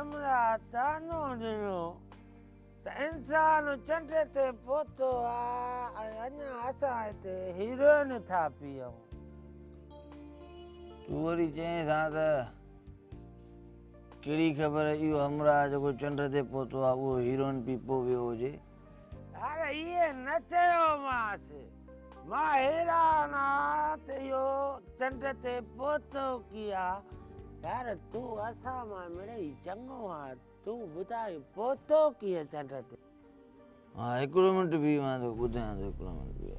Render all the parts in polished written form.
हमरा तानो ॾिनो त इंसान चंड ते पहुतो आहे ऐं अञा असां हिते हीरोइन था पियूं। तूं वरी चएं सां त कहिड़ी ख़बर इहो हमरा जेको चंड ते पहुतो आहे उहो हीरोइन पी पोइ वियो हुजे। अरे इहे न चयोमांसि, मां हैरान आहियां त इहो चंड ते पहुतो कीअं। यार तूं असां मां मिड़ेई चङो आहे, तूं ॿुधाए पहुतो कीअं चंड ते? हा हिकिड़ो मिंट बीह, मां तो ॿुधायां थो, हिकिड़ो मिंट बीह।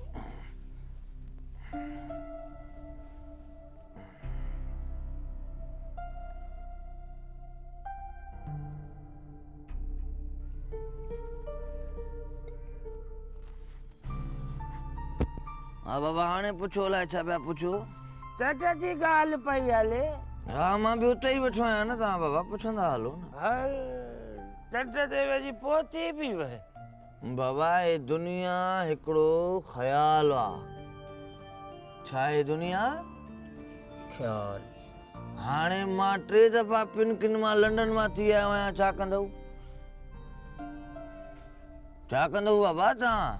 हाँ बाबा हाणे पुछो, अलाए छा पिया पुछो? चंड जी ॻाल्हि पई हले। हा मां बि उते ई वेठो आहियां न, तव्हां बाबा पुछंदा हलो न। हल चंड ते वञी पहुची बि वए। बाबा हे दुनिया हिकिड़ो ख़्याल आहे। छा आहे दुनिया? ख़्याल। हाणे मां 3 दफ़ा पिनकिन मां लंडन मां थी आयो आहियां, छा कंदव? छा कंदव बाबा तव्हां?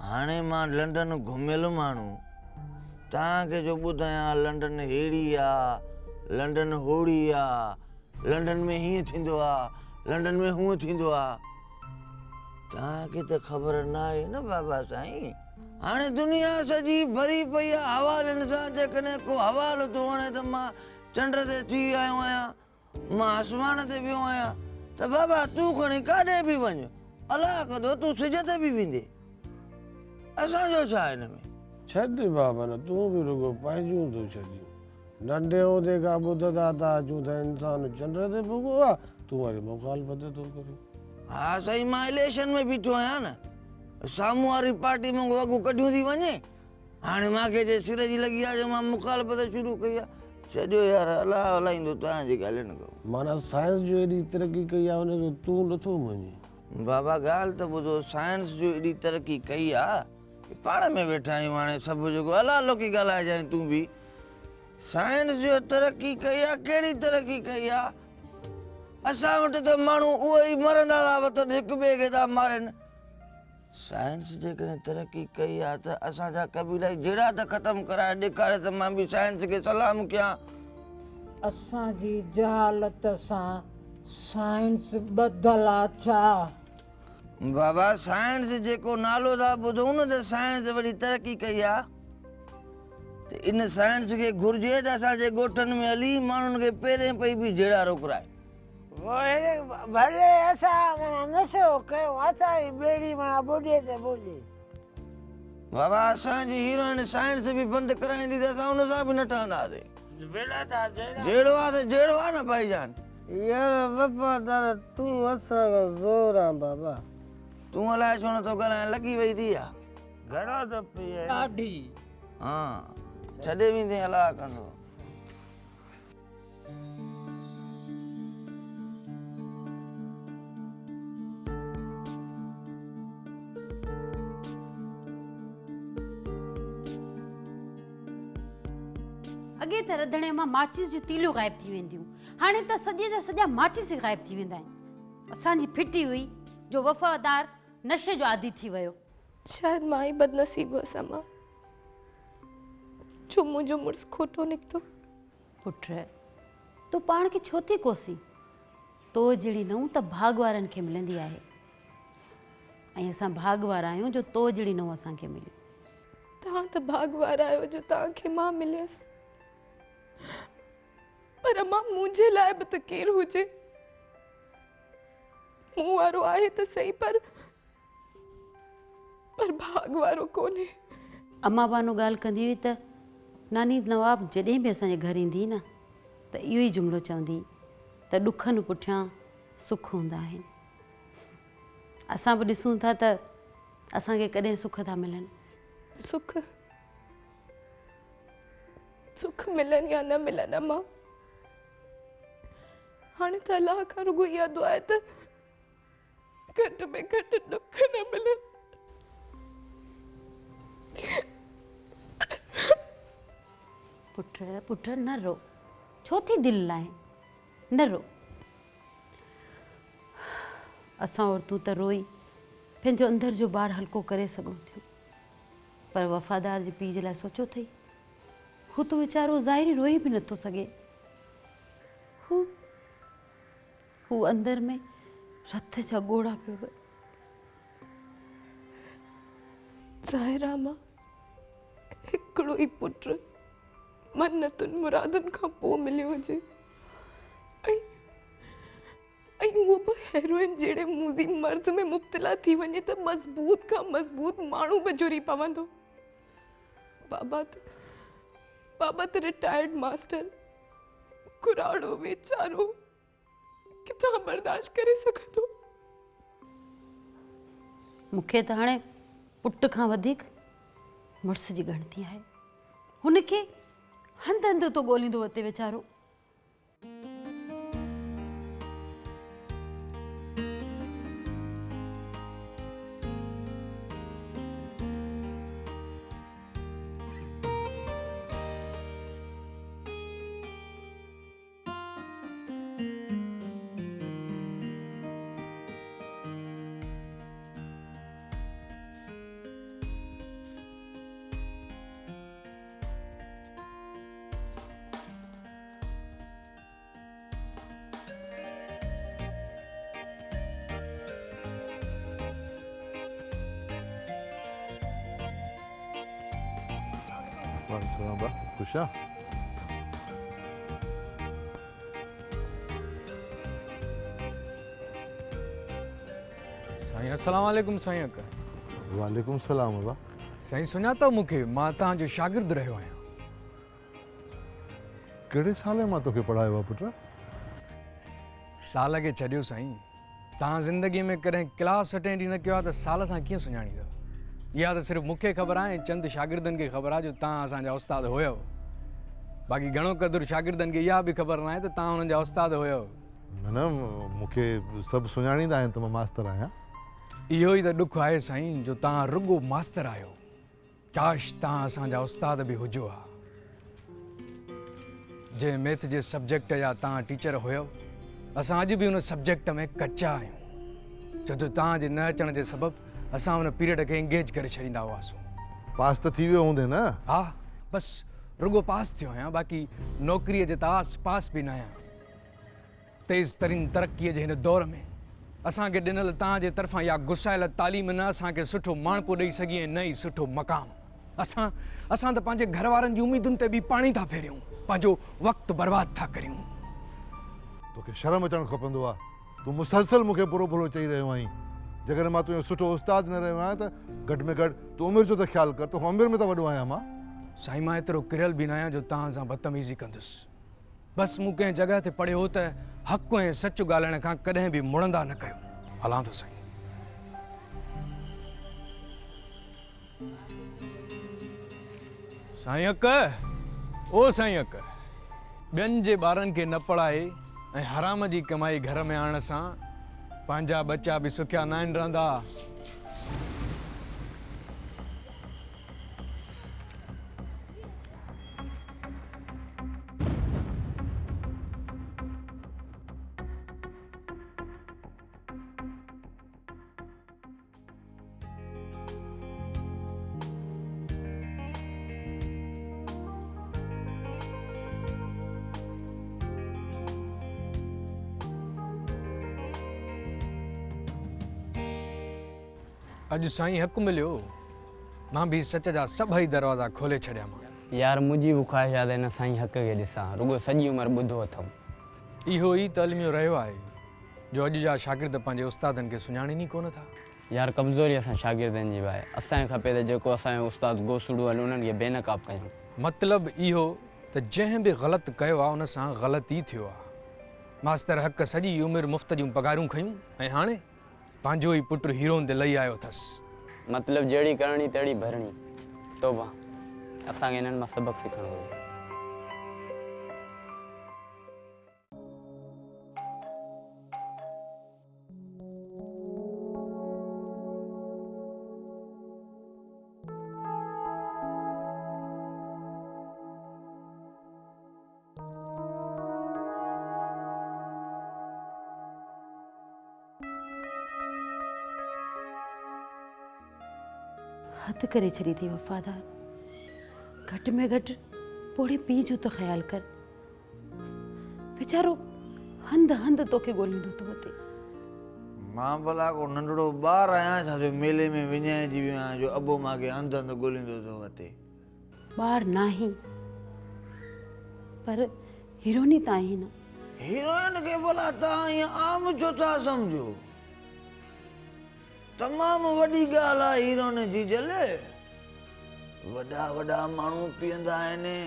हाणे मां लंडन घुमियल माण्हू तव्हांखे जो ॿुधायां, लंडन हेड़ी आहे, लंडन होड़ी आहे, लंडन में हीअं थींदो आहे, लंडन में हूअं थींदो आहे। तव्हांखे त ख़बर न आहे न बाबा साईं। हाणे दुनिया सॼी भरी पई आहे हवालनि सां। जेकॾहिं को हवालो थो वणे त मां चंड ते थी आयो आहियां, मां आसमान ते वियो आहियां। त बाबा तूं खणी काॾे बि वञ, अलाह कंदो तूं सिज ते बि वेंदे। असांजो छा हिन में? छॾ बाबा न, तूं बि रुगो पंहिंजूं तूं छॾियूं। नंढे हूंदे खां ॿुधंदा था अचूं त इंसान चंड ते भुॻो आहे, तूं वरी मुखालफ़त थो करीं। हा साईं, मां इलेक्शन में बीठो आहियां न, साम्हूं वारी पार्टी मूंखे अॻु कढियूं थी वञे। हाणे मूंखे जे सिर जी लॻी आहे जो मां मुखालफ़त शुरू कई आहे। छॾियो यार, अलाह हलाईंदो, तव्हांजी ॻाल्हि न कयो। माना साइंस जो एॾी तरक़ी कई आहे हुनखे तूं नथो मञी? बाबा ॻाल्हि त ॿुधो, साइंस जो एॾी तरक़ी कई आहे, पाण में वेठा आहियूं हाणे सभु जेको अलाह लोकी ॻाल्हाइजांइ तूं बि। साइंस जो तरक़ी कई आहे, कहिड़ी तरक़ी कई आहे? असां वटि त माण्हू उहे ई मरंदा था वतन, हिक ॿिए खे था मारनि। साइंस जेकॾहिं तरक़ी कई आहे त असांजा कबीला जहिड़ा त ख़तमु कराए ॾेखारे त मां बि साइंस खे सलाम कयां। असांजी जहालत सां साइंस बदल आहे छा? बाबा साइंस जेको नालो था ॿुधूं न त साइंस वरी तरक़ी कई आहे। त इन साइंस खे घुर्जे त असांजे ॻोठनि में हली माण्हुनि खे पहिरें पई बि जहिड़ा रोकराए। भले असां नशो कयो, असांजी ॿेड़ी मां ॿुॾे ते ॿुॾे। बाबा असांजी हीरोइन साइंस बि बंदि कराईंदी त असां हुन सां बि न ठहंदासीं। जहिड़ो आहे त जहिड़ो आहे न भाईजान। यार वफ़ादार तूं असांखां ज़ोर आहे बाबा। तूं अलाए छो नथो ॻाल्हाए, लॻी वई थी आहे? घणो थो पीए? ॾाढी। हा छॾे वेंदे अलाह कंदो। अॻे त रंधिणे मां माचिस जूं तीलियूं ग़ाइब थी वेंदियूं, हाणे त सॼे जा सॼा माचिस ग़ाइब थी वेंदा आहिनि। असांजी फिटी हुई जो वफ़ादार नशे जो आदी थी वियो। शायदि मां ई बदनसीब हुअसि अम्मा, जो मुंहिंजो मुड़ुसु खोटो निकितो। पुट तूं पाण खे छो थी कोसी? तो जहिड़ी नूं त भाग वारनि खे मिलंदी आहे, ऐं असां भाग वारा आहियूं जो तो जहिड़ी नूं असांखे मिली। तव्हां त भाग वारा आहियो जो तव्हांखे मां मिलियसि, पर अम्मा मुंहिंजे लाइ बि त केरु हुजे। मूं वारो आहे त सही, पर भाग वारो कोन्हे। अम्मा बानो ॻाल्हि कंदी हुई त नानी नवाब जॾहिं बि असांजे घर ईंदी न त इहो ई जुमिलो चवंदी त ॾुखनि पुठियां सुख हूंदा आहिनि। असां बि ॾिसूं था त असांखे कॾहिं सुख था मिलनि। सुख मिलनि या न मिलनि अम्मा, हाणे त अलाह खां रुॻो इहा दुआ आहे त घटि में घटि ॾुख न मिलनि। पुट न रो, छो थी दिलि लाहे? न रो, असां औरतूं त रोई पंहिंजो अंदर जो ॿारु हल्को करे सघूं थियूं, पर वफ़ादार जे पीउ जे लाइ सोचियो अथई, हू त वीचारो ज़ाहिरी रोई बि नथो सघे। हू अंदर में रत जा ॻोढ़ा पियो रोए। ज़ाहिरा मां हिकिड़ो ई पुटु मन्नतुनि मुरादुनि खां पोइ मिलियो हुजे, ऐं उहो बि हेरोइन जहिड़े मूज़ी मर्ज़ में मुब्तला थी वञे त मज़बूत खां मज़बूत माण्हू बि जुड़ी पवंदो। बाबा त रिटायर्ड मास्टर, कुराड़ो वीचारो किथां बर्दाश्त करे सघंदो। मूंखे त हाणे पुट खां वधीक मुड़ुस जी ॻणती आहे। हुनखे हंधु हंधु तो ॻोल्हींदो अचे वीचारो। खुशा साईं अस्सलाम वालेकुम साईं अका। वालेकुम सलाम बाबा। साईं सुञातो मूंखे, मां तव्हांजो शागिर्द रहियो आहियां। कहिड़े साल मां तोखे पढ़ायो आहे पुट? साल खे छॾियो साईं, तव्हां ज़िंदगीअ में कॾहिं क्लास अटेंड ई न कयो आहे त साल सां कीअं सुञाणींदव? इहा त सिर्फ़ु मूंखे ख़बर आहे ऐं चंद शागिर्दनि खे ख़बर आहे जो तव्हां असांजा उस्ताद हुयव। बाक़ी घणो क़दुरु शागिर्दनि खे इहा बि ख़बर न आहे त तव्हां हुननि जा उस्ताद हुयव। न मूंखे सभु सुञाणींदा आहिनि त मां मास्तर आहियां। इहो ई त ॾुखु आहे साईं जो तव्हां रुॻो मास्तर आहियो। काश तव्हां असांजा उस्ताद बि हुजो हा। जंहिं मैथ जे सब्जेक्ट जा तव्हां टीचर हुयव, असां अॼु बि हुन सब्जेक्ट में कचा आहियूं, छो जो तव्हांजे न अचण जे सबबु असां हुन पीरियड खे एंगेज करे छॾींदा हुआसीं। पास त थी वियो हूंदे न? हा, बसि रुॻो पास थियो आहियां, बाक़ी नौकरीअ जे त आस पास बि न आहियां। तेज़ तरीन तरक़ीअ जे हिन दौर में असांखे ॾिनल तव्हांजे तरफ़ां या गुसायल तालीम न असांखे सुठो माणपो ॾेई सघी ऐं न ई सुठो मक़ाम। असां त पंहिंजे घर वारनि जी उमेदुनि ते बि पाणी था फेरियूं, पंहिंजो वक़्तु बर्बादु था करियूं। तोखे शर्म अचणु खपंदो आहे। तूं मुसलसल मूंखे बुरो भलो चई रहियो आहीं। जेकॾहिं मां तुंहिंजो सुठो उस्ताद न रहियो आहियां त घटि में घटि तूं उमिरि जो त ख़्यालु कर। तोखां उमिरि में त वॾो आहियां मां। साईं मां एतिरो किरियल बि न आहियां जो तव्हां सां बदतमीज़ी कंदुसि। बसि मूं कंहिं जॻह ते पढ़ियो हो त हक़ ऐं सच ॻाल्हाइण खां कॾहिं बि मुड़ंदा न कयो। हलां थो साईं। साईं अक, ओ साईं अक, ॿियनि जे ॿारनि खे न पढ़ाए ऐं हराम जी कमाई घर में आणण सां पंहिंजा बच्चा बि सुखिया न आहिनि रहंदा। अॼु साईं हक़ मिलियो, मां बि सच जा सभई दरवाज़ा खोले छॾियामांसि। यार मुंहिंजी बि ख़्वाहिश आहे त हिन साईं हक़ खे ॾिसां, रुॻो सॼी उमिरि ॿुधो अथमि। इहो ई तइलीमियो रहियो आहे जो अॼु जा शागिर्द पंहिंजे उस्तादनि खे सुञाणीनि ई कोन था। यार कमज़ोरी असां शागिर्दनि जी बि आहे। असांखे खपे त जेको असांजो उस्ताद गोसड़ू आहिनि उन्हनि खे बेनकाब कयूं। मतिलबु इहो त जंहिं बि ग़लति कयो आहे उन सां ग़लति ई थियो आहे। मास्तर हक़ सॼी उमिरि मुफ़्त जूं पघारूं खयूं ऐं हाणे पंहिंजो ई पुटु हीरोन ते लही आयो अथसि। मतिलबु जहिड़ी करणी तहिड़ी भरणी। तौबा, असांखे हिननि मां सबक़ु सिखणो घुरिजे। हद करे छॾी थी वफ़ादार। घटि में घटि पोड़े पीउ जो त ख़्यालु कर। वीचारो हंधि हंधि तोखे ॻोल्हींदो थो अचे। मां भला को नंढड़ो ॿार आहियां छा जो मेले में विञाइजी वियो आहियां जो अबो मांखे हंधि हंधि ॻोल्हींदो थो अचे। ॿार नाही पर हीरोनी त आहीं न। हीरोइन खे भला तव्हां ईअं आम छो था सम्झो? तमामु वॾी ॻाल्हि आहे हीरोइन जी जले। वॾा वॾा माण्हू पीअंदा आहिनि,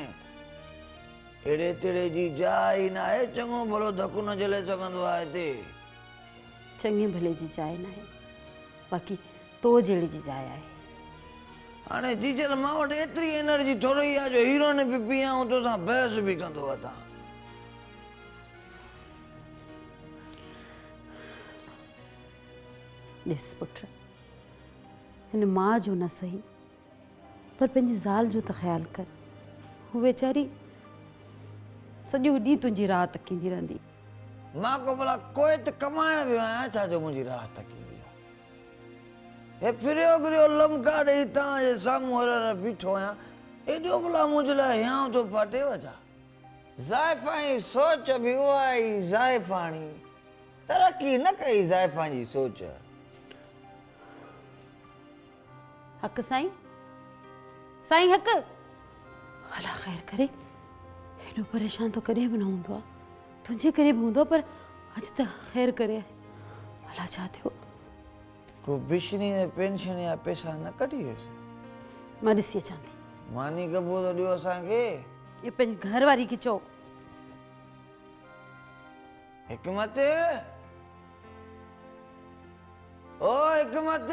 एड़े तेड़े जी जाइ न आहे, चङो भलो धकु न झले सघंदो आहे हिते। चङे भले जी जाइ न आहे, बाक़ी तो जहिड़ी जी जाइ आहे। हाणे जीजल मां वटि एतिरी एनर्जी थोरी आहे जो हीरोइन बि पीआं ऐं तोसां बहस बि कंदो वठां। ॾिस पुट, हिन माउ जो न सही पर पंहिंजी ज़ाल जो त ख़्यालु कर। हू वेचारी सॼो ॾींहुं तुंहिंजी राह तकींदी रहंदी। मां को भला कोयत कमाइण वियो आहियां छा जो मुंहिंजी राह तकींदी आहे? हे फिरियो गिरियो लमका ॾेई तव्हांजे साम्हूं हर बीठो आहियां, एॾो भला मुंहिंजे लाइ हियांव थो फाटेव छा? ज़ाइफ़ां जी सोच बि उहा ई ज़ाइफ़ाणी, तरक़ी न कई ज़ाइफ़ां जी सोच। हक़ साईं, साईं हक़। अला ख़ैर करे, हेॾो परेशान तो कॾहिं बि न हूंदो आहे, तुंहिंजे करे बि हूंदो पर अॼु त ख़ैर करे। अला छा थियो? को बिशनी ऐं पेंशन या पैसा न कढी वियुसि? मां ॾिसी अचां थी। मानी कबो त ॾियो असांखे। ये पंहिंजी घरवारी खे चओ। हिकमत, ओ हिकमत,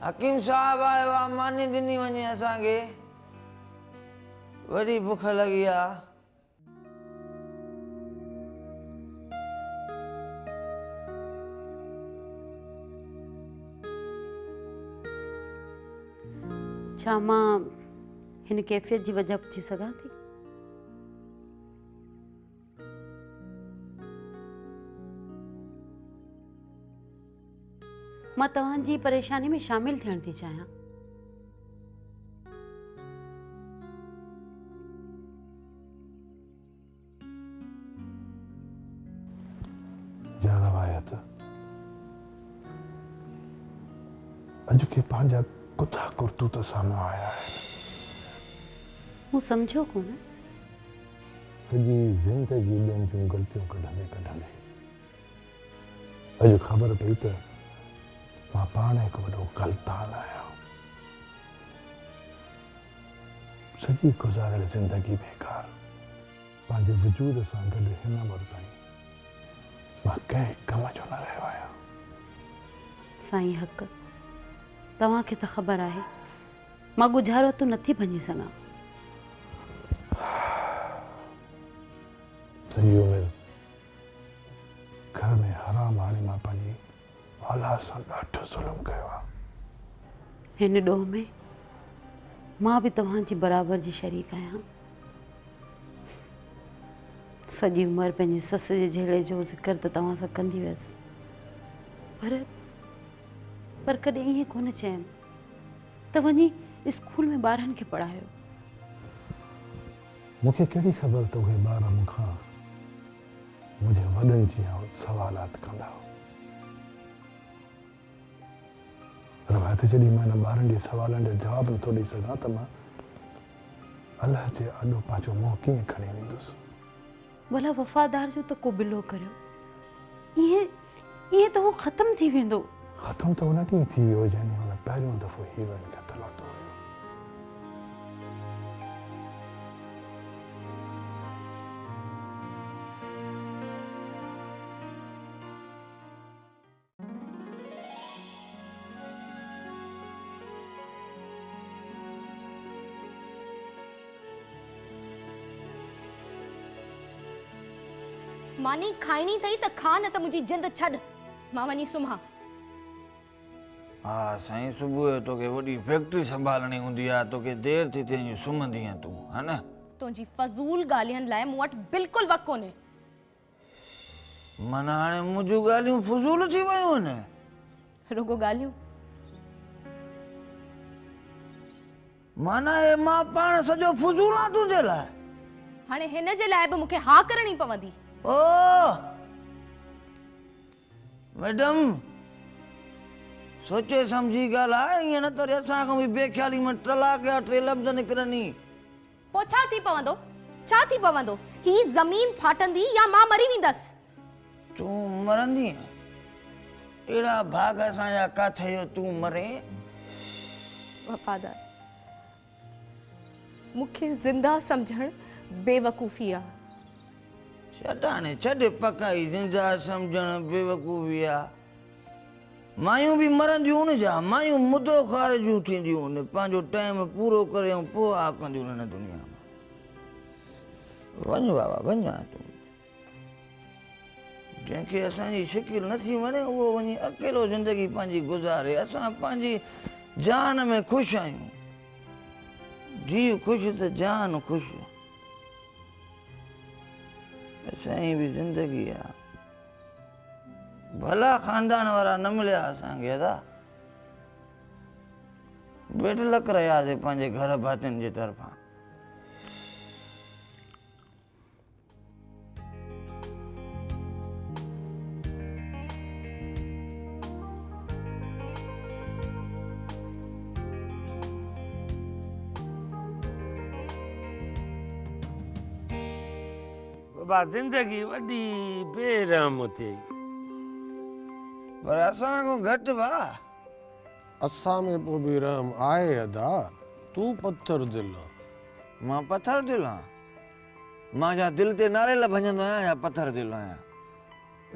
हकीम साहब आयो आहे, मानी ॾिनी वञे असांखे, वॾी बुख लॻी आहे। छा मां हिन कैफ़ियत जी वजह पुछी सघां थी? मां तव्हांजी परेशानी में शामिल थियण थी चाहियां। या रवायत अॼु के पंहिंजा कुता कुर्तूत साम्हूं आया आहिनि। मूं सम्झो कोन। सॼी ज़िंदगी ॿियनि जूं ग़लतियूं कढंदे कढंदे अॼु ख़बर पई त मां पाण हिकु वॾो गलतान आहियां। सॼी गुज़ारियल ज़िंदगी बेकार, पंहिंजे वजूद सां गॾु हिन उमिरि ताईं मां कंहिं कम जो न रहियो आहियां। साईं हक़, तव्हांखे त ख़बर आहे मां गुज़ारो तूं नथी भञी सघां। सॼी उमिरि घर में हराम हाणे मां पंहिंजी औलाद सां ॾाढो ज़ुल्म कयो आहे। हिन ॾोह में मां बि तव्हांजी बराबरि जी शरीक आहियां। सॼी उमिरि पंहिंजी ससु जे झेड़े जो ज़िक्र त तव्हां सां कंदी हुयसि, पर कॾहिं ईअं कोन चयमि त वञी स्कूल में ॿारनि खे पढ़ायो। मूंखे कहिड़ी ख़बर त उहे ॿार मूंखां मुंहिंजे वॾनि जी सवालात कंदा। रवायत जॾहिं मां हिन ॿारनि जे सवालनि जो जवाबु नथो ॾेई सघां त मां अलाह जे आॾो पंहिंजो मुंहुं कीअं खणी वेंदुसि? भला वफ़ादार जो त को बिलो करियो, ईअं त उहो ख़तमु थी वेंदो। ख़तमु त हुन ॾींहुं थी वियो जॾहिं हुन पहिरियों दफ़ो हीरोइन खे तलातो हुयो। मानी खाइणी अथई त खा, न त मुंहिंजी जिंद छॾ, मां वञी सुम्हां। हा साईं, सुबुह जो तोखे वॾी फैक्ट्री संभालणी हूंदी आहे, तोखे देरि थी थिए सुम्हंदी आहे तूं, हा न? तुंहिंजी फज़ूल ॻाल्हियुनि लाइ मूं वटि बिल्कुलु वक़्तु कोन्हे। माना हाणे मुंहिंजूं ॻाल्हियूं फज़ूल थी वियूं आहिनि? रुगो ॻाल्हियूं माना हे मां पाण सॼो फुज़ूल आहे तुंहिंजे लाइ। हाणे हिन जे लाइ बि मूंखे हा करणी पवंदी। ओ मैडम सोचे समझी ॻाल्हाए, ईअं न त वरी असांखां बि बेख्याली में तलाक या 3 लफ़्ज़ निकिरनि। पोइ छा थी पवंदो? छा थी पवंदो? ही ज़मीन फाटंदी या मां मरी वेंदसि। तूं मरंदी? अहिड़ा भाग असांजा काथे जो तूं मरे? वफ़ादार, मूंखे ज़िंदा सम्झण बेवकूफ़ी आहे। छॾाणे छॾ पकाई, ज़िंदा सम्झण बेवकूफ़ी आहे। मायूं बि मरंदियूं न, जा मायूं मुदो खार जूं थींदियूं न, पंहिंजो टाइम पूरो करे ऐं पोइ आ कंदियूं हिन दुनिया में। वञ बाबा वञ, तूं जंहिंखे असांजी शिकिल नथी वणे उहो वञी अकेलो ज़िंदगी पंहिंजी गुज़ारे। असां पंहिंजी जान में ख़ुशि आहियूं। जीव ख़ुशि त जान ख़ुशि। असांजी बि ज़िंदगी आहे। भला ख़ानदान वारा न मिलिया असांखे अदा, बेढलक रहियासीं पंहिंजे घर भातियुनि जे तरफ़ां। बाबा ज़िंदगी वॾी बेरहम थी। पर असां खां घटि भाउ। असां में पोइ बि रहम आहे अदा। तूं पत्थर दिल आहे। मां पत्थर दिल आहियां? मां छा दिलि ते नारेल भञंदो आहियां या पत्थर दिल आहियां?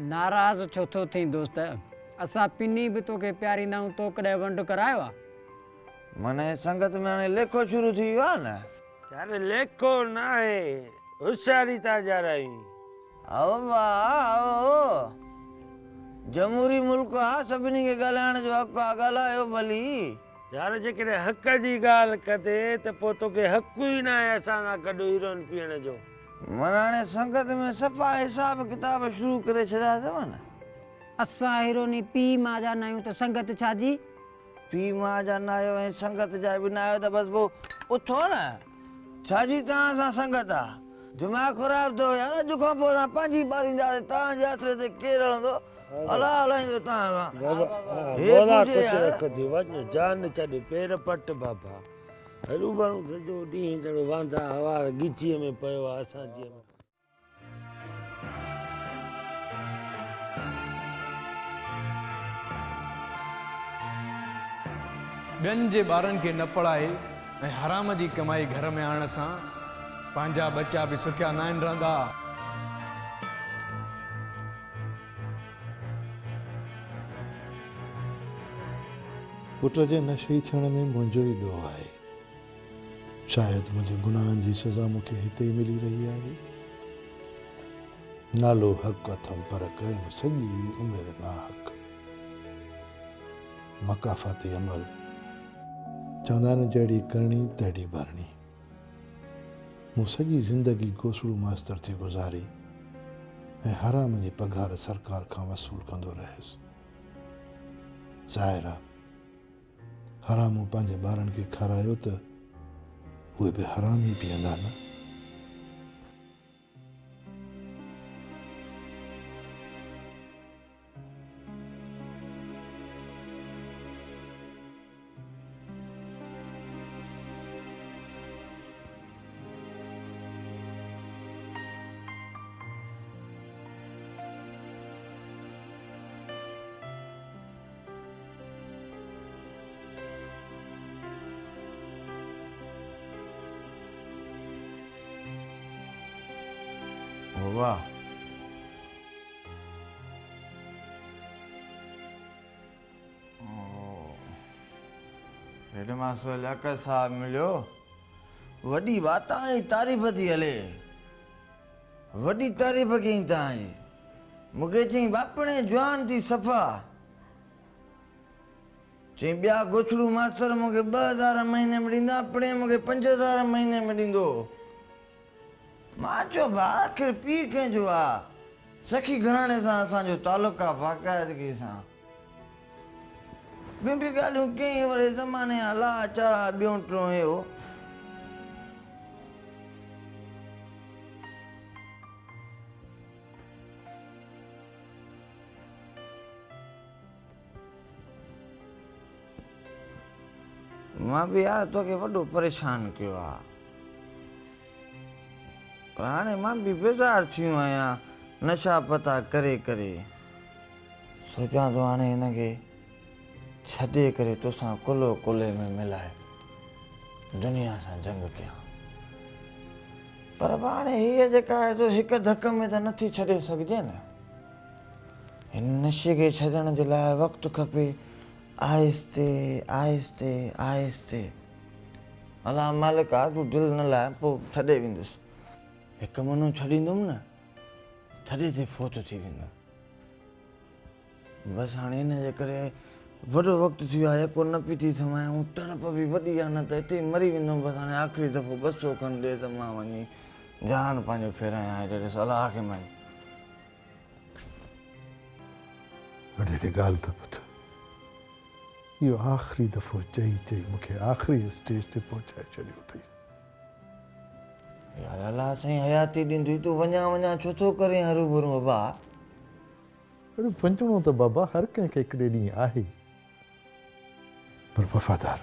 नाराज़ छो थो थी दोस्त? असां पिनी बि तोखे प्यारींदा आहियूं, तो कॾहिं वंड करायो आहे? माने संगत में हाणे लेखो शुरू थी वियो आहे न। यार लेखो न आहे, होशियारी था ॼाणाई। आओ वाह आओ, जमहूरी मुल्क आहे, सभिनी खे ॻाल्हाइण जो हक़ आहे, ॻाल्हायो भली। यार जेकॾहिं हक़ जी ॻाल्हि कजे त पोइ तोखे हक़ ई न आहे असां सां गॾु हीरोइन पीअण जो। माना हाणे संगत में सफ़ा हिसाब किताब शुरू करे छॾिया अथव न। असां हीरोनी पीउ मां जा न आहियूं त संगत छाजी? पीउ मां जा न आहियो ऐं संगत जा बि न आहियो त बसि पोइ उथो न। छाजी तव्हां सां संगत आहे? दिमाग़ ख़राबु अथव यार। अॼु खां पोइ असां पंहिंजी ॿारींदासीं, तव्हांजे हथ ते केरु हलंदो? अला हलाईंदो तव्हां खां। बोला कुझु रखंदी वञ, जान छॾ पेर पट बाबा। रूबरू सॼो ॾींहुं जहिड़ो वांदा हवा ॻिचीअ में पियो आहे असांजे। ॿियनि जे ॿारनि खे न पढ़ाए ऐं हराम जी कमाई घर में आणण सां पंहिंजा बच्चा बि सुखिया न आहिनि रहंदा। पुट जे नशे थियण में मुंहिंजो ई ॾोह आहे। शायदि मुंहिंजे गुनाहनि जी सज़ा मूंखे हिते ई मिली रही आहे। नालो हक़ अथमि पर कयुमि सॼी उमिरि ना हक़। मकाफ़ाती अमल चवंदा आहिनि जहिड़ी करणी तहिड़ी भरणी। मूं सॼी ज़िंदगी गोसड़ू मास्तर थी गुज़ारी ऐं हराम जी पघार सरकार खां वसूल कंदो रहियुसि। ज़ाहिर आहे हरामो पंहिंजे ॿारनि खे खारायो त उहे बि हराम ई पीअंदा न। वाह, हेड मास्टर लियाकत साहब मिलियो। वॾी बात तव्हांजी तारीफ़ थी हले, वॾी तारीफ़ कई तव्हांजी। मूंखे चई बापणे जवान थी सफ़ा। चई ॿिया गोछड़ू मास्तर मूंखे 2000 महीने में ॾींदा, अपणे मूंखे 5000 महीने में ॾींदो। मां चयो भाउ आख़िर पीउ कंहिंजो आहे? सखी घराणे सां असांजो तालुक़ु आहे बाक़ाइदगी सां। ॿियूं बि ॻाल्हियूं कई वरी ज़माने जा ला चाड़ा ॿियूं टियों हे हो। मां बि यार तोखे वॾो परेशान कयो आहे। हाणे मां बि बेज़ार थी वियो आहियां नशा पता करे करे। सोचां थो हाणे हिनखे छॾे करे तोसां कुलो कुले में मिलाए दुनिया सां जंग कयां। पर हाणे हीअ जेका आहे तो हिकु धक में त नथी छॾे सघिजे न। हिन नशे खे छॾण जे लाइ वक़्तु खपे। आहिस्ते आहिस्ते आहिस्ते। अलाह मालिका तूं दिलि न लाइ पोइ छॾे वेंदुसि। हिकु महीनो छॾींदुमि न थॾे ते फोत थी वेंदुमि। बसि हाणे हिन जे करे वॾो वक़्तु थी वियो आहे जेको न पई थी थमां ऐं तड़प बि वॾी आहे न त हिते ई मरी वेंदुमि। बसि हाणे आख़िरी दफ़ो 200 खनि ॾे त मां वञी जान पंहिंजो फेरायां हेॾे सलाह खे मञ। वॾेरे ॻाल्हि त ॿुध, इहो आख़िरी दफ़ो चई चई मूंखे आख़िरी स्टेज ते पहुचाए छॾियो अथई। यार अलाह साईं हयाती ॾींदी तूं वञा वञा छो थो करे हरू भरू बाबा। अरे वञिणो त बाबा हर कंहिंखे हिकिड़े ॾींहुं आहे, पर वफ़ादार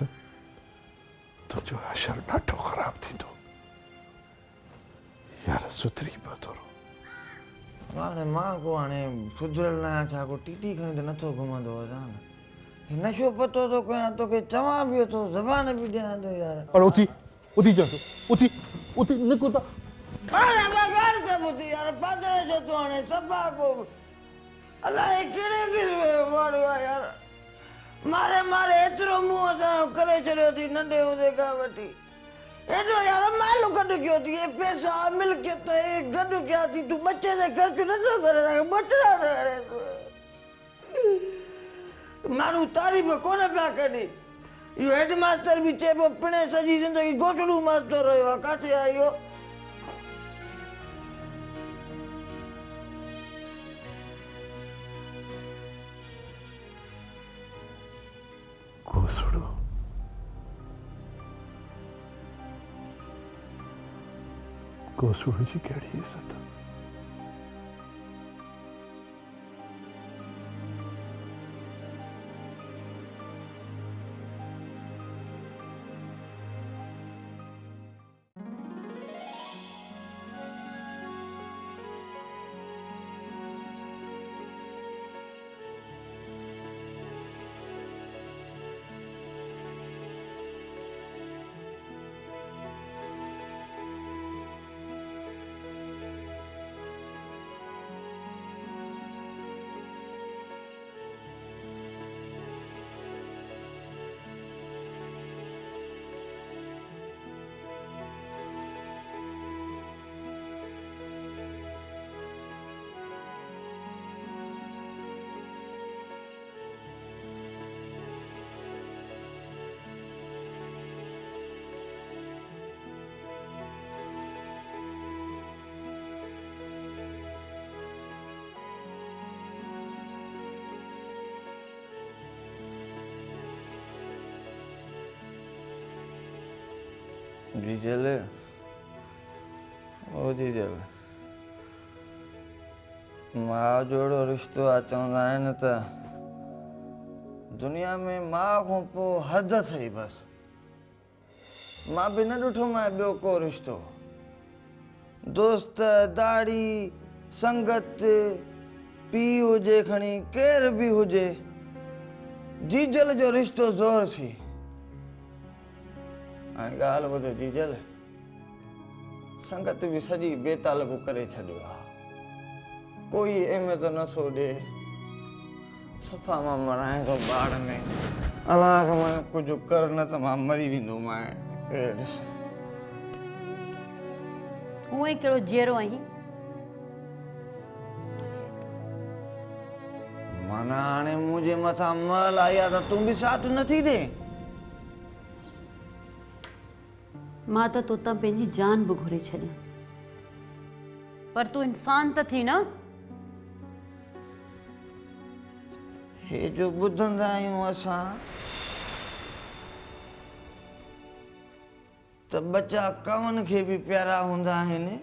तुंहिंजो अशर ॾाढो ख़राबु थींदो। यार सुधरी पियो थोरो। हाणे मां को हाणे सुधरियल न आहियां छा को टीटी खणी त नथो घुमंदो हुजां न। नशो पतो थो कयां तोखे चवां बि थो ज़बान बि ॾियां थो यार। और उथी उथी चवंदो उथी उथी निको त हाणे ॻाल्हि त ॿुधी यार पादर छो थो हाणे सफ़ा को अलाए कहिड़े क़िस्म जो माण्हू आहे यार। मारे मारे एतिरो मुंहुं असांजो करे छॾियो अथई नंढे हूंदे खां वठी। एॾो यार मालू गॾु कयो अथई हे पैसा मिल्कियत हे गॾु कया अथई। तूं बचे ते ख़र्च नथो करे सघे बचड़ा थो करे तूं। माण्हू तारीफ़ कोन पिया कनि। इहो हेड मास्टर बि चए पियो पिणे सॼी ज़िंदगी घोसड़ू मास्टर रहियो आहे। किथे आहे इहो? घोसड़ो घोसड़ो जी कहिड़ी इज़त? जीजल ओ जीजल मां जोड़ो रिश्तो आहे चवंदा आहिनि त दुनिया में मां खां पोइ हद अथई। बसि मां बि न ॾिठो मां ॿियो को रिश्तो। दोस्त दाड़ी संगत पीउ हुजे खणी केर बि हुजे जीजल जो रिश्तो ज़ोर थी। हाणे ॻाल्हि ॿुध जीजल संगत बि सॼी बेतालबु करे छॾियो आहे। कोई अहमियत नथो ॾे। सफ़ा मां मराए थो बाड़ में। अलाह मां कुझु कर न त मां मरी वेंदोमांइ। उहो ई कहिड़ो जहिड़ो आहीं? माना हाणे मुंहिंजे मथां महल आई आहे त तूं बि साथ नथी ॾे। मां त तोतां पंहिंजी जान बि घुरे छॾियां, पर तूं इंसान त थी न। हे जो ॿुधंदा आहियूं असां त बच्चा कवन खे बि प्यारा हूंदा आहिनि।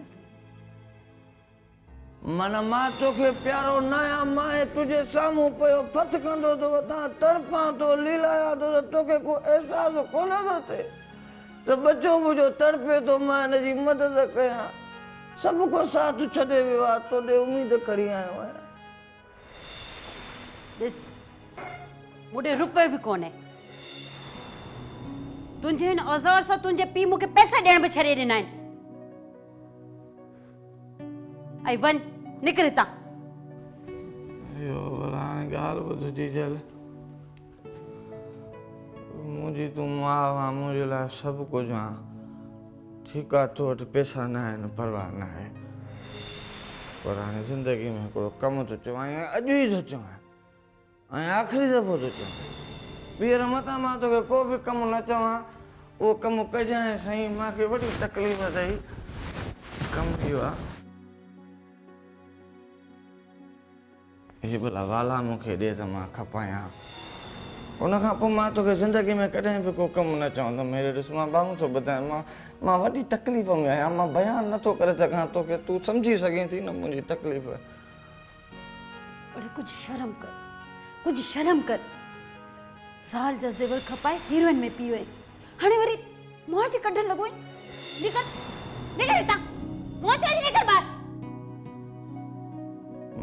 मन मां तोखे प्यारो न आहियां, मां तुंहिंजे साम्हूं पियो फथ कंदो तो तां तड़पां तो लीलाया तो तोखे को एहसास कोन थो थिए त बच्चो मुंहिंजो तड़पे तो, मां हिन जी मदद कयां। सभु को साथ छॾे वियो आहे, तोॾे उमेद खणी आयो आहियां। ॾिस मूंखे रुपयो बि कोन्हे, तुंहिंजे हिन औज़ार सां तुंहिंजे पीउ मूंखे पैसा ॾियण बि छॾे ॾिना आहिनि। ऐं वञ निकिर हितां। इहो भला हाणे ॻाल्हि ॿुधजी जल, मुंहिंजी तूं माउ आहे, मुंहिंजे लाइ सभु कुझु आहे। ठीकु आहे, तो वटि पैसा न आहिनि, परवाह न आहे, पर हाणे ज़िंदगी में हिकिड़ो कमु थो चवां, अॼु ई थो चवां ऐं आख़िरी दफ़ो थो चवां। ॿीहर मथां मां तोखे को बि कमु न चवां, उहो कमु कजांइ साईं। मूंखे वॾी तकलीफ़ अथई, कमु इहो आहे। हे भला वाला मूंखे ॾे त मां खपायां, उनखां पोइ मां तोखे ज़िंदगी में कॾहिं बि को कमु न चवंदुमि। मेरे ॾिस मां बाहूं थो ॿुधायां, मां वॾी तकलीफ़ में आहियां, मां बयानु नथो करे सघां तोखे, तूं सम्झी सघीं थी न मुंहिंजी तकलीफ़। अरे कुछ शर्म कर, कुछ शर्म कर। साल जा ज़ेवर खपाए हीरोइन में पी वई, हाणे वरी मौज कढण लॻो आहीं। निकर निकर हितां, मौज जी निकर ॿाहिरि।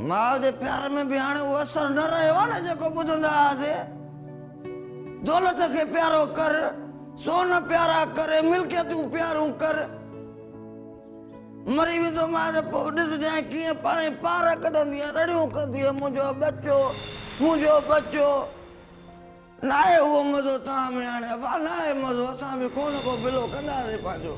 माउ जे प्यार में बि हाणे उहो असरु न रहियो आहे न जेको ॿुधंदा हुआसीं। दौलत खे प्यारो कर, सोन प्यारा करे, मिल्कियतूं प्यारूं कर। मरी वेंदो मां त पोइ ॾिसजांइ कीअं पाण पार कढंदी आहे, रड़ियूं कंदी आहे, मुंहिंजो बचो मुंहिंजो बचो। न आहे उहो मज़ो तव्हां में हाणे, न आहे मज़ो, असां बि को न को बिलो कंदासीं पंहिंजो।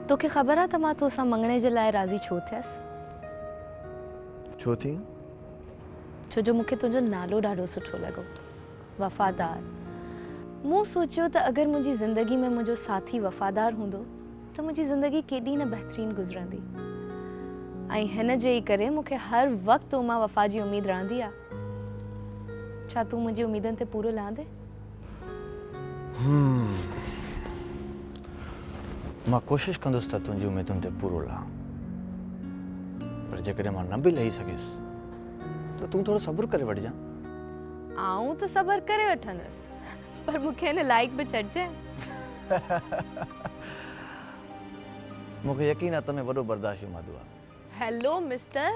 तोखे ख़बर आहे त मां तोसां मंगणे जे लाइ राज़ी छो थियसि? छो थी? छो जो मूंखे तुंहिंजो नालो ॾाढो सुठो लॻो, वफ़ादार। मूं सोचियो त अगरि मुंहिंजी ज़िंदगी में मुंहिंजो साथी वफ़ादार हूंदो त मुंहिंजी ज़िंदगी केॾी न बहितरीन गुज़रंदी। ऐं हिन जे ई करे मूंखे हर वक़्तु तो मां वफ़ा जी उमेद रहंदी आहे। छा तूं मुंहिंजी उमेदनि ते पूरो लांदे? मां कोशिशि कंदुसि त तुंहिंजी उमेदुनि ते पूरो लां, पर जेकॾहिं मां न बि लही सघियुसि त तूं थोरो सब्र करे वठिजां। आऊं त सब्र करे वठंदसि, पर मूंखे हिन लाइक़ बि चढ़जांइ। मूंखे यकीन आहे तमें वॾो बर्दाश्त जो मादो आहे। हेलो मिस्टर,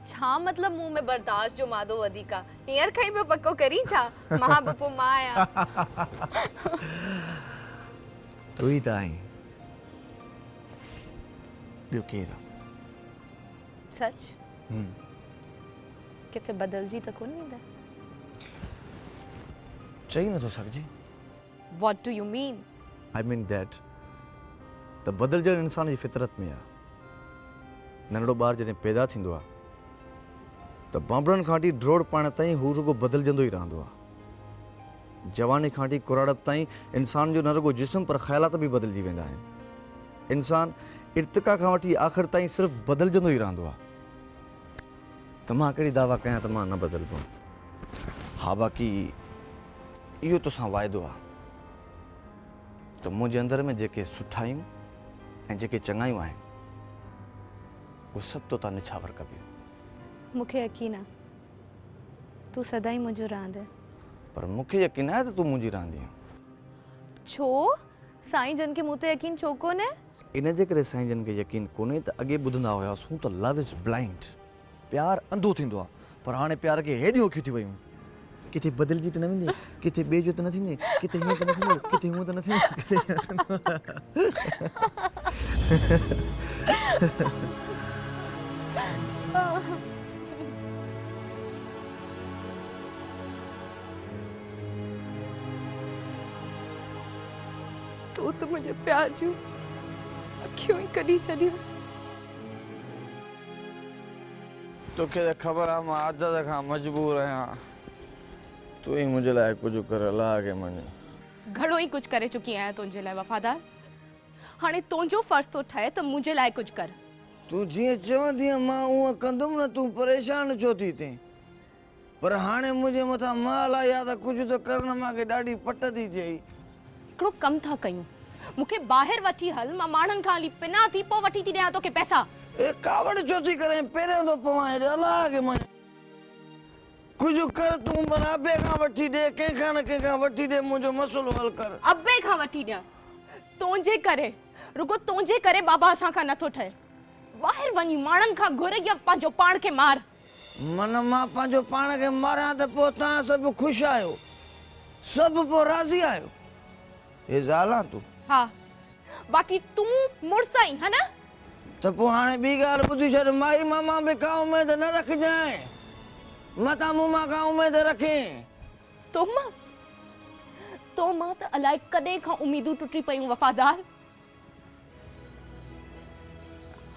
छा मतलब मुंह में बर्दाश्त जो मादो वधीक आहे? हींअर खां ई पियो पको करी छा? मां बि पोइ मां आहियां। तूं ई त आहीं, ॿियो केरु आहे? सच? किथे बदलजी त कोन वेंदा? चई नथो सघिजे। What do you mean? I mean that त बदिलजण इंसान जी फितरत में आहे। नंढड़ो ॿार जॾहिं पैदा थींदो आहे त बांबड़नि खां वठी ड्रोड़ पाइण ताईं हू रुगो बदिलजंदो ई रहंदो आहे। जवानी खां वठी कुराड़प ताईं इंसान जो न रुगो जिस्म पर ख़्यालात बि बदिलजी वेंदा आहिनि। इंसान इर्तिका खां वठी आख़िर ताईं सिर्फ़ु बदिलजंदो ई रहंदो आहे। त मां कहिड़ी दावा कयां त मां न बदिलंदुमि। हा, बाक़ी इहो तोसां वाइदो आहे त मुंहिंजे अंदर में जेके सुठायूं ऐं जेके चङायूं आहिनि उहे सभु तो निछावर कबियूं। मूंखे यकीन आहे तू सदाई मुझो रांद पर मूंखे यकीन आहे त तूं मुंहिंजी रहंदी छो साईं जन के मुंह ते यकीन छो कोने इन जे करे साईं जन खे यकीन कोन्हे त अॻे ॿुधंदा हुआसीं त लव इज़ ब्लाइंड, प्यार अंधो थींदो आहे, पर हाणे प्यार खे हेॾियूं अखियूं थी वियूं, किथे बदिलजी त न वेंदी, किथे ॿिए जो त न थींदे, किथे हीअं त न थींदो, किथे हूअं त न थींदो, किथे हीअं त न तो मुझे प्यार जो अखियों ही कढी छॾियो। तोखे त ख़बर आहे मां आदत खां मजबूर आहियां, तूं ई मुंहिंजे लाइ कुझु कर, अलाह खे मञ। घणो ही कुछ करे चुकी आहियां तुंहिंजे लाइ वफ़ादार, हाणे तुंहिंजो फर्ज़ तो ठहे त मुंहिंजे लाइ कुछ कर। तूं जीअं चवंदी मां उअं कंदुमि न, तूं परेशान छो थी थिए? पर हाणे मुंहिंजे मथां माल आई आहे त कुझु त करण मूंखे ॾाढी पट थी थिए। हिकिड़ो कमु था कयूं, मूंखे ॿाहिरि वठी हल, मां माण्हुनि खां हली पिना थी पोइ वठी थी ॾियां तोखे पैसा। ए कावड़ छो थी करे, पहिरियों थो पवां, अलाह खे मञ। कुझु कर तूं, भला अबे खां वठी ॾे, कंहिंखां न कंहिंखां वठी ॾे, मुंहिंजो मसइलो हल कर। अबे खां वठी ॾियां? तुंहिंजे करे, रुगो तुंहिंजे करे बाबा असां खां नथो ठहे। ॿाहिरि वञी माण्हुनि खां घुर या पंहिंजो पाण खे मार। मन मां पंहिंजो पाण खे मारियां त पोइ तव्हां सभु ख़ुशि आहियो, सभु पोइ राज़ी आहियो? हे ज़ाला तूं? हा, बाक़ी तूं मुड़स आहीं, है न? त पोइ हाणे ॿी ॻाल्हि ॿुधी छॾ, माई मामा बि का उमेद न रखजांइ, मतां मूं मां का उमेद रखें। तो मां त अलाए कॾहिं खां उमीदूं टुटी पयूं वफ़ादार।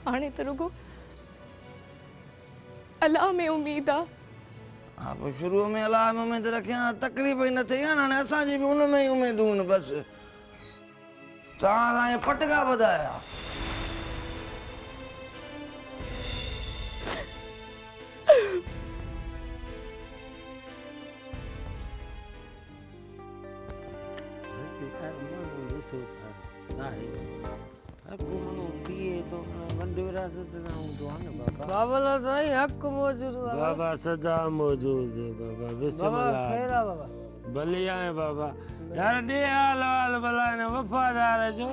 हाणे त रुगो अल्लाह में उम्मीद आहे। हा, पोइ शुरूअ में अलाह में उमेद रखियां, तकलीफ़ ई न थी आहे, हाणे असांजी बि उन में ई उमेदूं आहिनि बसि। तव्हां असांखे पटका वधाया। बाबा सदा मौजूद है बाबा, बिस्मिल्लाह। भले आए बाबा, यार दे हाल वाल भला न वफादार जो।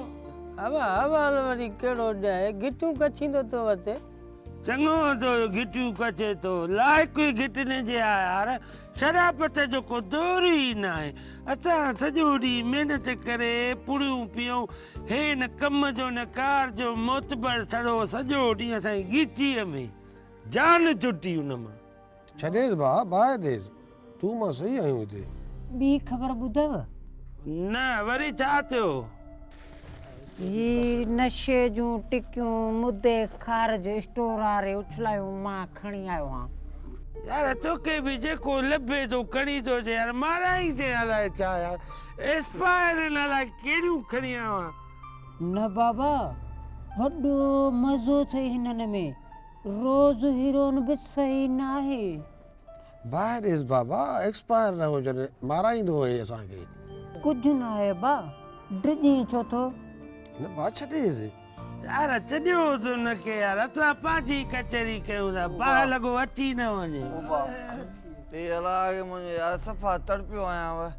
अब हवाल वरी केड़ो ॾे, गिटू कछींदो तो वते। चङो तो गिटियूं कचे तो, लाइक़ ई गिटने जे आ यार, शराबत जो को दौर ही न आहे। असां सॼो ॾींहुं महिनत करे पुड़ियूं पियूं, हे न कम जो न कार जो, मोतबर सड़ो सॼो ॾींहुं असांजी गिचीअ में जान छुटी उन मां। छॾेसि भाउ, ॿाहिरि ॾेसि, तूं मां सही आहियूं हिते। ॿी ख़बर ॿुधव? न, वरी छा थियो? ही नशे जूं टिकियूं मुदे खार जो स्टोर वारे उछलायूं मां खणी आयो हां। यार तोखे बि जेको लभे तो खणी तो अचे यार, माराई ते अलाए छा यार, एक्सपायर न अलाए कहिड़ियूं खणी आयो आं। न बाबा, वॾो मज़ो थिए हिननि में, रोज़ हीरोइन बि सही न आहे। ॿाहिरि ॾेसि बाबा, एक्सपायर न हुजनि, माराईंदो हुए असांखे। कुझु न आहे बा, डिॼी छो थो? न बा छॾेसि। यार छॾियोसि हुनखे यार, असां पंहिंजी कचहरी कयूं था, ॿाहिरि लॻो अची न वञे। ते अलाह खे मुंहिंजो यार सफ़ा तड़पियो आहियां,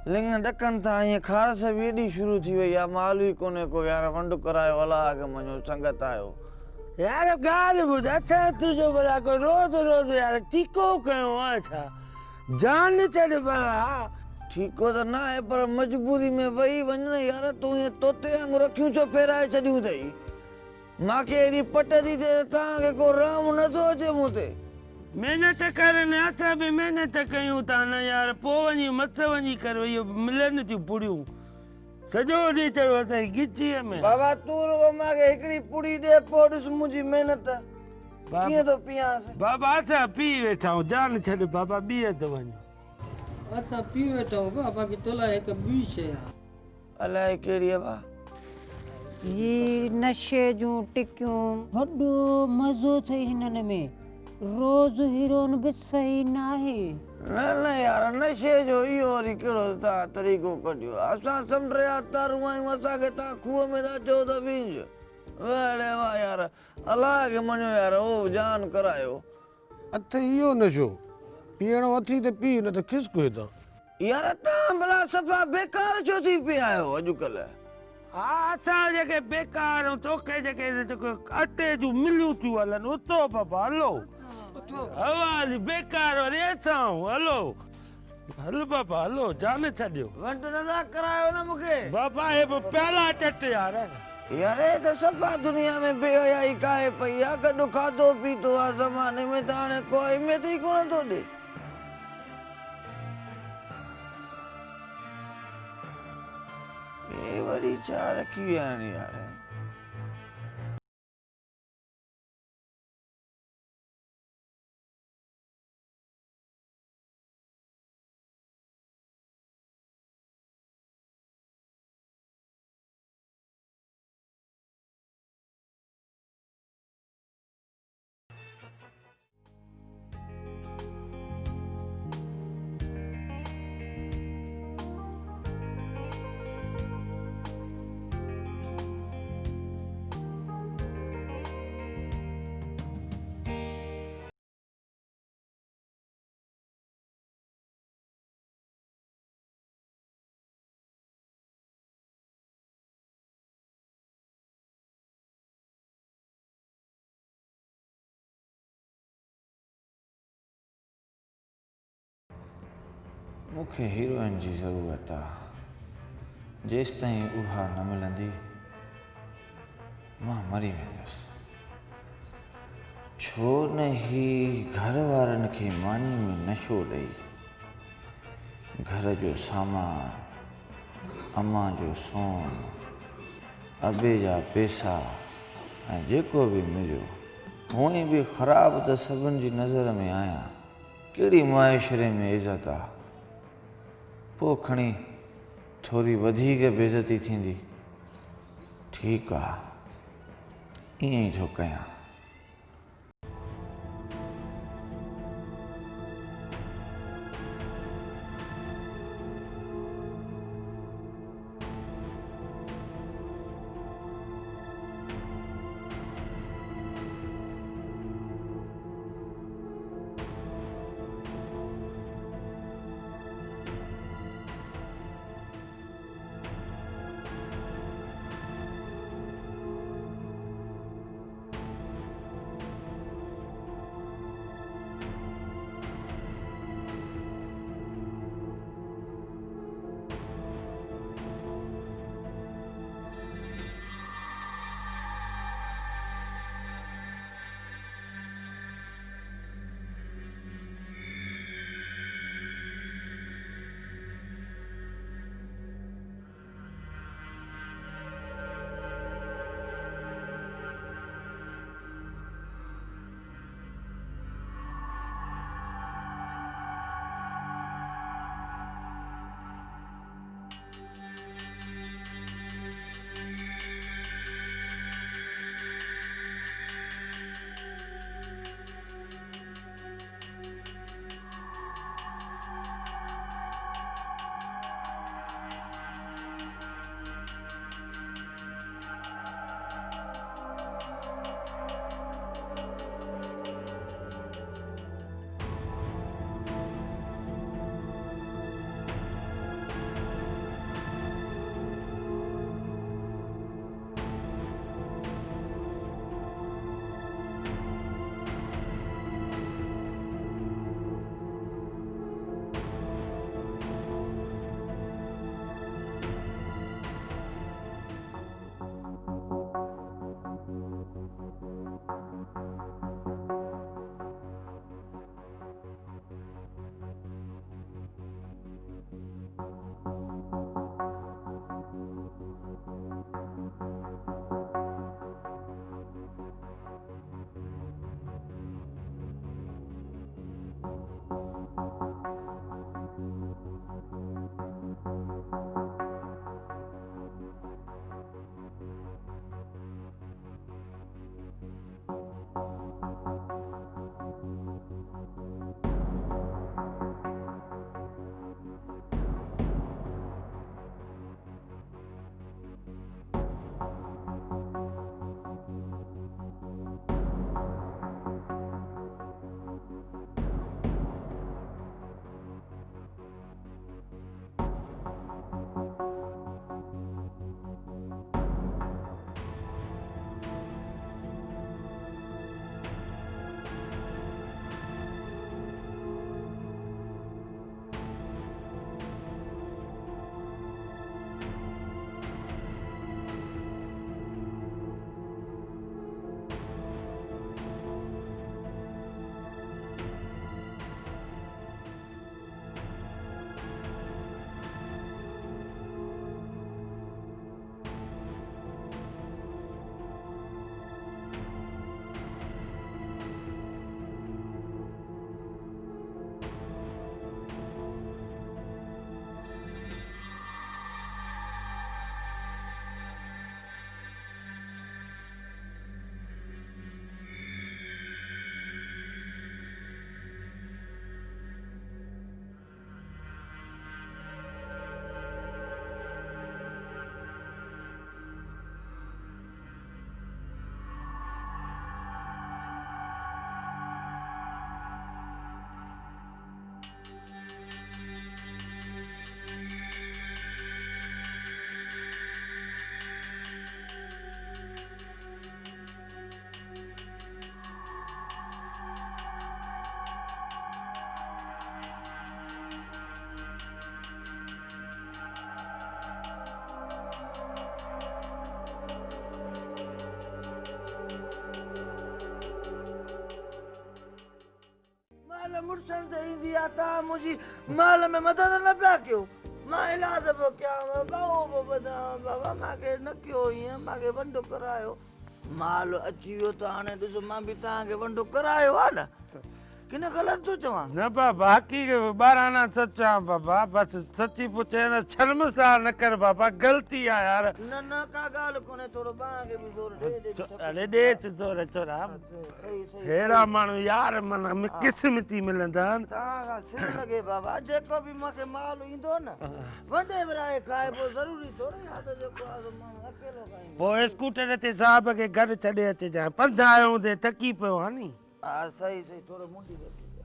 लिंग ॾकनि था, ईअं खारस बि एॾी शुरू थी वई आहे, माल ई कोन्हे को यार, वंड करायो, अलाह खे मुंहिंजो संगत आयो। यार ॻाल्हि ॿुध, अच्छा तुंहिंजो भला को रोज़ रोज़ यार टीको कयो आहे छा? जान छॾ भला। ठीको त न आहे, पर मजबूरी में वही वञ न यार, तूं ईअं तोते वांगुरु अखियूं छो फेराए छॾियूं अथई? मूंखे एॾी पट थी थिए, तव्हांखे को रहम नथो अचे मूं ते? महिनत करनि, असां बि महिनत कयूं था न यार, पोइ वञी मथे वञी करे इहो मिलनि थियूं पुड़ियूं, सॼो ॾींहुं चढ़ो असांजी गिचीअ में। बाबा तूं रुगो मूंखे हिकिड़ी पुड़ी ॾे, पोइ ॾिस मुंहिंजी महिनत कीअं थो पीआंसि। बाबा असां पी वेठा आहियूं, जान छॾ बाबा, ॿीहर थो वञ। असां पी वेठा आहियूं बा, बाक़ी तोला हिकु ॿी शइ आहे। अलाए कहिड़ी आहे बा? ही नशे जूं टिकियूं, वॾो मज़ो थिए हिननि में, रोज़ हीरोइन बि सही न आहे। न न यार, नशे जो इहो वरी कहिड़ो तव्हां तरीक़ो कढियो? असां समुंड जा तारूं आहियूं, असांखे तव्हां खूह में था चओ त वींझ। वेड़े वाह यार, अलाह खे मञो यार, ओ जान करायो। अथ इहो नशो, पीअणो अथी त पी न त खिसको हितां। यार तव्हां भला सफ़ा बेकार छो थी पिया आहियो अॼुकल्ह? हा असां जेके बेकार ऐं तोखे जेके जेको अटे जूं मिलियूं थियूं हलनि उतो बाबा हलो हवा हली बेकार वरी असां हलो हल बाबा हलो जान छॾियो वंड नथा करायो न मूंखे बाबा हे पहिला चट यार यार हे त सफ़ा दुनिया में बेहयाई काहे पई आहे। गॾु खाधो पीतो आहे ज़माने में त हाणे को अहमियत ई कोन थो ॾे। ये वरी छा रखी विया आहिनि यार। मूंखे हीरोइन जी ज़रूरत आहे। जेसि ताईं उहा न मिलंदी मां मरी वेंदुसि। छो न ही घर वारनि खे मानी में नशो ॾेई घर जो सामान, अम्मा जो सोन, अबे जा पैसा ऐं जेको बि मिलियो हूअं ई बि ख़राबु त सभिनि जी नज़र में आहियां। कहिड़ी मुआशिरे में इज़त आहे। पोइ खणी थोरी वधीक बेइज़ती थींदी। ठीकु आहे ईअं ई थो कयां। माल मुर्सन ते ईंदी आहे तव्हां मुंहिंजी माल में मदद न पिया कयो मां इलाज पियो कयां बाबो पियो ॿुधां बाबा मूंखे न कयो ईअं मूंखे वंडो करायो माल अची वियो त हाणे ॾिसो मां बि तव्हांखे वंडो करायो आहे न कि न ग़लति थो चवां न बाबा हक़ीक़त ॿाराना सच आहे बाबा बसि सची पुछे न शर्मसार न कर बाबा ग़लती आहे यार न न का ॻाल्हि कोन्हे थोरो ॿांहि खे बि ज़ोर अरे ॾेच जोर चोरा अहिड़ा माण्हू यार मन क़िस्मती मिलंदा आहिनि तव्हां खां सिर लॻे बाबा जेको बि मूंखे माल ईंदो न वंडे विराए खाए पोइ ज़रूरी थोरी आहे त जेको आहे माण्हू अकेलो खाईंदो पोइ स्कूटर ते साहब खे गॾु छॾे अचिजांइ पंधि आयो हूंदे थकी पियो आहे नी हा सही सही थोरो मुंडी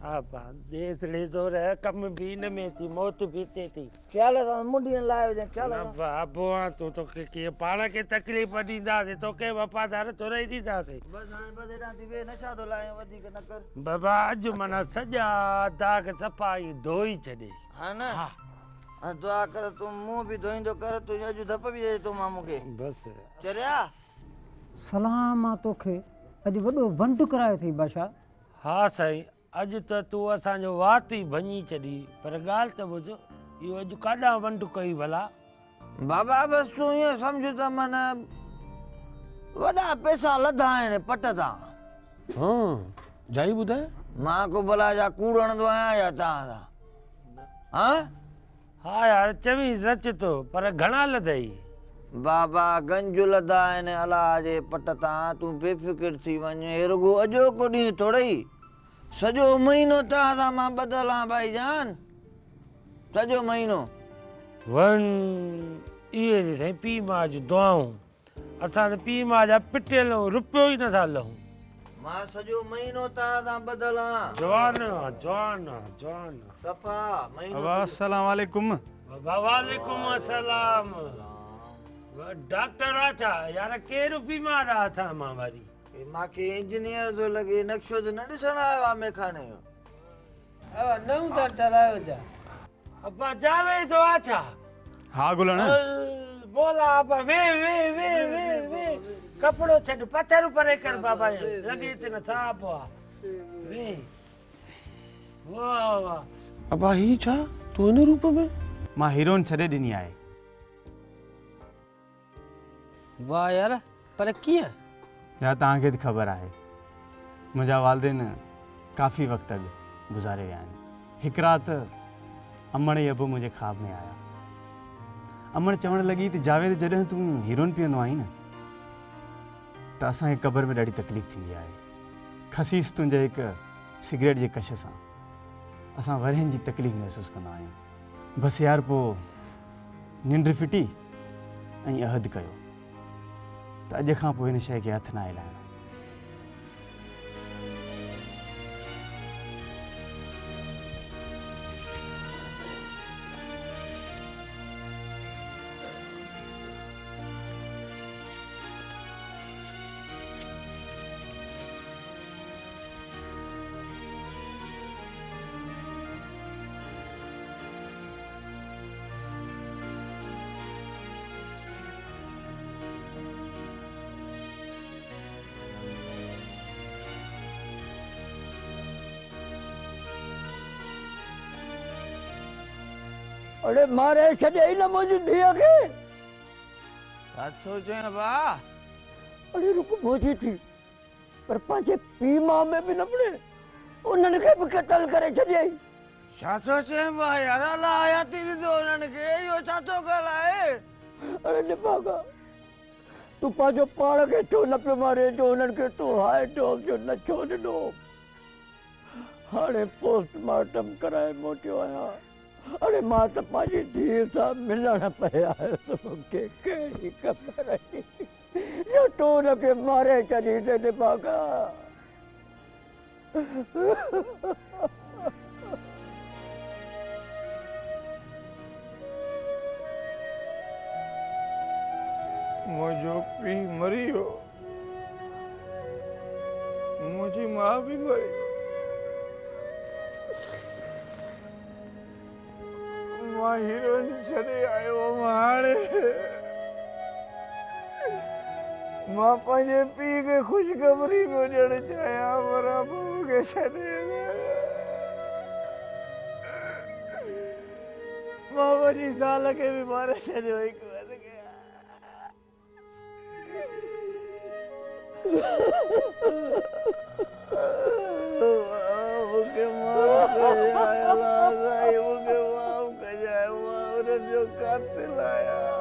हा बा देसड़े ज़ोर कम बि हिन में थी मौत बि हिते थी ख़्याल सां मुंडी लाइ विझां ख़्याल न बाबो आहे तूं तोखे कीअं पाण खे तकलीफ़ ॾींदासीं तोखे वफ़ादार थोरा ई ॾींदासीं बसि हाणे बदेरा थी वे नशा थो लाहियां वधीक न कर बाबा अॼु माना सॼा दाग सफ़ाई धोई छॾे हा न हा दुआ कर तूं मुंहुं बि धोईंदो कर तूं अॼु धप बि ॾे तूं मां मूंखे बसि चरिया सलाम आहे तोखे अॼु वॾो वंड करायो अथई बादशाह हा साईं अॼु त तूं असांजो वात ई भञी छॾी पर ॻाल्हि त ॿुध इहो अॼु काॾां वंड कई भला बाबा बसि तूं ईअं सम्झ त माना वॾा पैसा लधा आहिनि पट तां हाँ जाई ॿुधाए मां को भला जा कूड़ हणंदो आहियां या तव्हां सां हा हा यार चवीं सच तो पर घणा लधई बाबा गंज लधा आहिनि अलाह जे पट तां तूं बेफ़िक्र थी वञ हे रुगो अॼोको ॾींहुं थोड़ई सॼो महीनो तव्हां सां मां ॿधल आहियां भाईजान सॼो महीनो वन इहे साईं पीउ मां जूं दुआऊं असां त पीउ मां जा पिटियल रुपियो ई नथा लहूं मां सॼो महीनो तव्हां सां ॿधल आहियां जवान जवान जवान सफ़ा महीनो अस्सलाम वालेकुम वालेकुम अस्सलाम डॉक्टर आछा यार केरु बीमार आहे असां मां वरी मूंखे इंजीनियर थो लॻे नक्शो त न ॾिसण आयो आहे मेखाने जो नऊं त टरायो जा अब्बा जावे तो आछा हाँ गुलन बोला अब्बा वे वे वे वे वे कपड़ो छॾ पत्थर परे कर बाबा लॻे त न साफ़ आहे वे वाह वाह अबा ही छा तूं इन रूप में मां हीरोइन छॾे ॾिनी आहे वाह यार पर कीअं या तव्हांखे त ख़बर आहे मुंहिंजा वालदेन काफ़ी वक़्त अॻु गुज़ारे विया आहिनि हिकु राति अमण जी अबु मुंहिंजे ख़्वाब में आया अमण चवणु लॻी त जावेद जॾहिं तूं हीरोइन पीअंदो आहीं न त असांखे क़बर में ॾाढी तकलीफ़ थींदी आहे ख़सीस तुंहिंजे हिकु सिगरेट जे कश सां असां वरहनि जी तकलीफ़ महसूसु कंदा आहियूं बसि यार पोइ निंड फिटी ऐं अहद कयो त अॼु खां पोइ हिन शइ खे हथु न हिलाइणो अरे मारे छॾे न मुंहिंजी धीअ खे छा थो चए भाउ अरे रुक मोची थी पर पंहिंजे पीउ माउ में बि न पड़े उन्हनि खे बि क़तल करे छॾियई छा थो चए भाउ यार अलाह हयाती ॾिनो उन्हनि खे इहो छा थो ॻाल्हाए अरे निभागा तूं पंहिंजो पाण खे छो न पियो मारे जो उन्हनि खे तूं हाय डॉग जो न छो ॾिनो हाणे पोस्टमार्टम कराए मोटियो आहियां अरे मां त पंहिंजी धीअ सां मिलण पिया आयुसि मूंखे कहिड़ी ख़बर जो तूं हुनखे मारे छॾी त निभागा मुझो पी मरी हो, मुझी माँ भी मरी। माँ हीरोइन छड़े आयो माणे। माँ पंहिंजे पी के खुशखबरी में ॾियण चाहियां पर बहू खे छॾे मां वञी साल खे बि मारे छॾियो हिकु मूंखे माफ़ कजांइ अलाह साईं, मूंखे माफ़ कजांइ, मां उन्हनि जो कातिल आहियां।